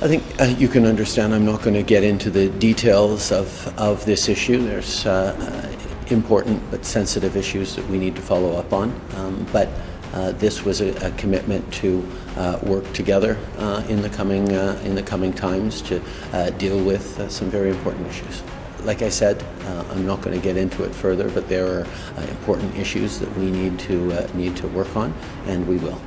I think you can understand I'm not going to get into the details of this issue. There's important but sensitive issues that we need to follow up on. But this was a commitment to work together in the coming times to deal with some very important issues. Like I said, I'm not going to get into it further, but there are important issues that we need to work on, and we will.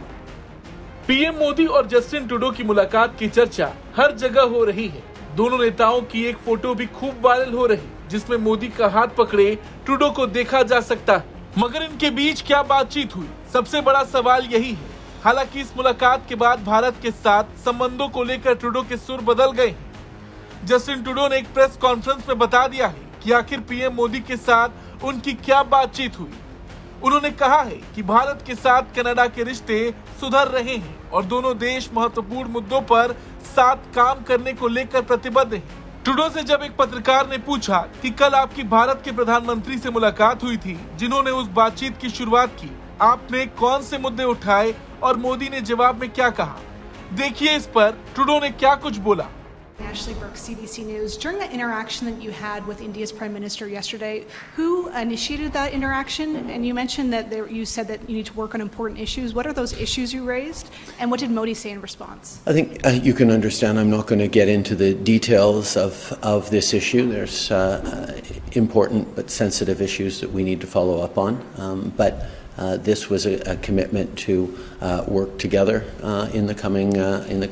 PM Modi और Justin Trudeau की मुलाकात की चर्चा हर जगह हो रही है। दोनों नेताओं की एक फोटो भी खूब वायरल हो रही, जिसमें मोदी का हाथ पकड़े ट्रूडो को देखा जा सकता है। मगर इनके बीच क्या बातचीत हुई, सबसे बड़ा सवाल यही है। हालांकि इस मुलाकात के बाद भारत के साथ संबंधों को लेकर ट्रूडो के सुर बदल गए हैं। जस्टिन ट्रूडो ने एक प्रेस कॉन्फ्रेंस में बता दिया है कि आखिर पीएम मोदी के साथ उनकी क्या बातचीत हुई। उन्होंने कहा है कि भारत के साथ कनाडा के रिश्ते सुधर रहे हैं और दोनों देश महत्वपूर्ण मुद्दों पर साथ काम करने को लेकर प्रतिबद्ध हैं। ट्रूडो से जब एक पत्रकार ने पूछा कि कल आपकी भारत के प्रधानमंत्री से मुलाकात हुई थी, जिन्होंने उस बातचीत की शुरुआत की, आपने कौन से मुद्दे उठाए और मोदी ने जवाब में क्या कहा, देखिए इस पर ट्रूडो ने क्या कुछ बोला। Ashley Burke, CBC News. During that interaction that you had with India's Prime Minister yesterday, who initiated that interaction? And you mentioned that you said that you need to work on important issues. What are those issues you raised? And what did Modi say in response? I think you can understand I'm not going to get into the details of this issue. There's important but sensitive issues that we need to follow up on. But this was a commitment to work together in the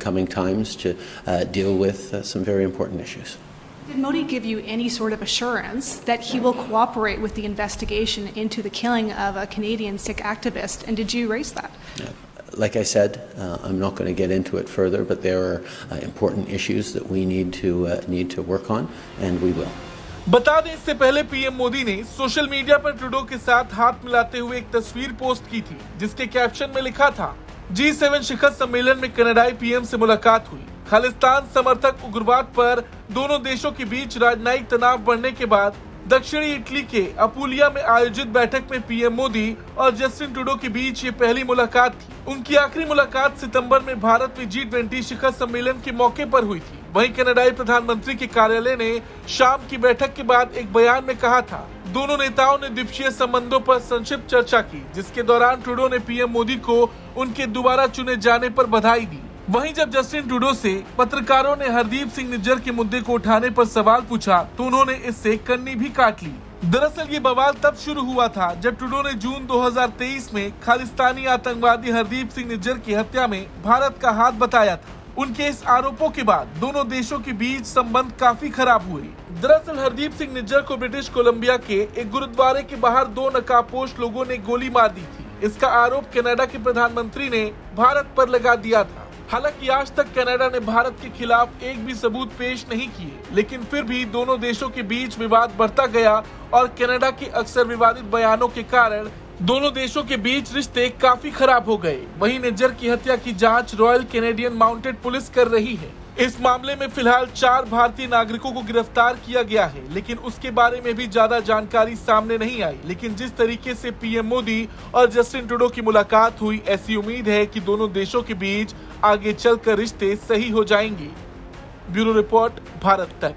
coming times to deal with some very important issues. Did Modi give you any sort of assurance that he will cooperate with the investigation into the killing of a Canadian Sikh activist? And did you raise that? Like I said, I'm not going to get into it further, but there are important issues that we need to work on, and we will. बता दें, इससे पहले PM Modi ने social media पर Trudeau के साथ हाथ मिलाते हुए एक तस्वीर पोस्ट की थी, जिसके कैप्शन में लिखा था, G7 शिखर सम्मेलन में कनाडाई पीएम से मुलाकात हुई। खालिस्तान समर्थक उग्रवाद पर दोनों देशों के बीच राजनयिक तनाव बढ़ने के बाद दक्षिणी इटली के अपुलिया में आयोजित बैठक में पीएम मोदी और जस्टिन ट्रूडो के बीच ये पहली मुलाकात थी। उनकी आखिरी मुलाकात सितंबर में भारत में G20 शिखर सम्मेलन के मौके पर हुई थी। वहीं कनाडाई प्रधानमंत्री के कार्यालय ने शाम की बैठक के बाद एक बयान में कहा था, दोनों नेताओं ने द्विपक्षीय संबंधों पर संक्षिप्त चर्चा की, जिसके दौरान ट्रूडो ने पीएम मोदी को उनके दोबारा चुने जाने पर बधाई दी। वहीं जब जस्टिन ट्रूडो से पत्रकारों ने हरदीप सिंह निज्जर के मुद्दे को उठाने पर सवाल पूछा, तो उन्होंने इससे कन्नी भी काट ली। दरअसल ये बवाल तब शुरू हुआ था जब ट्रूडो ने जून 2023 में खालिस्तानी आतंकवादी हरदीप सिंह निज्जर की हत्या में भारत का हाथ बताया था। उनके इस आरोपों के बाद दोनों देशों के बीच संबंध काफी खराब हुए। दरअसल हरदीप सिंह निज्जर को ब्रिटिश कोलंबिया के एक गुरुद्वारे के बाहर दो नकाबपोश लोगों ने गोली मार दी थी। इसका आरोप कनाडा के प्रधानमंत्री ने भारत पर लगा दिया था। हालांकि आज तक कनाडा ने भारत के खिलाफ एक भी सबूत पेश नहीं किए, लेकिन फिर भी दोनों देशों के बीच विवाद बढ़ता गया और कनाडा के अक्सर विवादित बयानों के कारण दोनों देशों के बीच रिश्ते काफी खराब हो गए। वहीं निज्जर की हत्या की जांच रॉयल कैनेडियन माउंटेड पुलिस कर रही है। इस मामले में फिलहाल 4 भारतीय नागरिकों को गिरफ्तार किया गया है, लेकिन उसके बारे में भी ज्यादा जानकारी सामने नहीं आई। लेकिन जिस तरीके से पीएम मोदी और जस्टिन ट्रूडो की मुलाकात हुई, ऐसी उम्मीद है कि दोनों देशों के बीच आगे चलकर रिश्ते सही हो जाएंगे। ब्यूरो रिपोर्ट, भारत तक।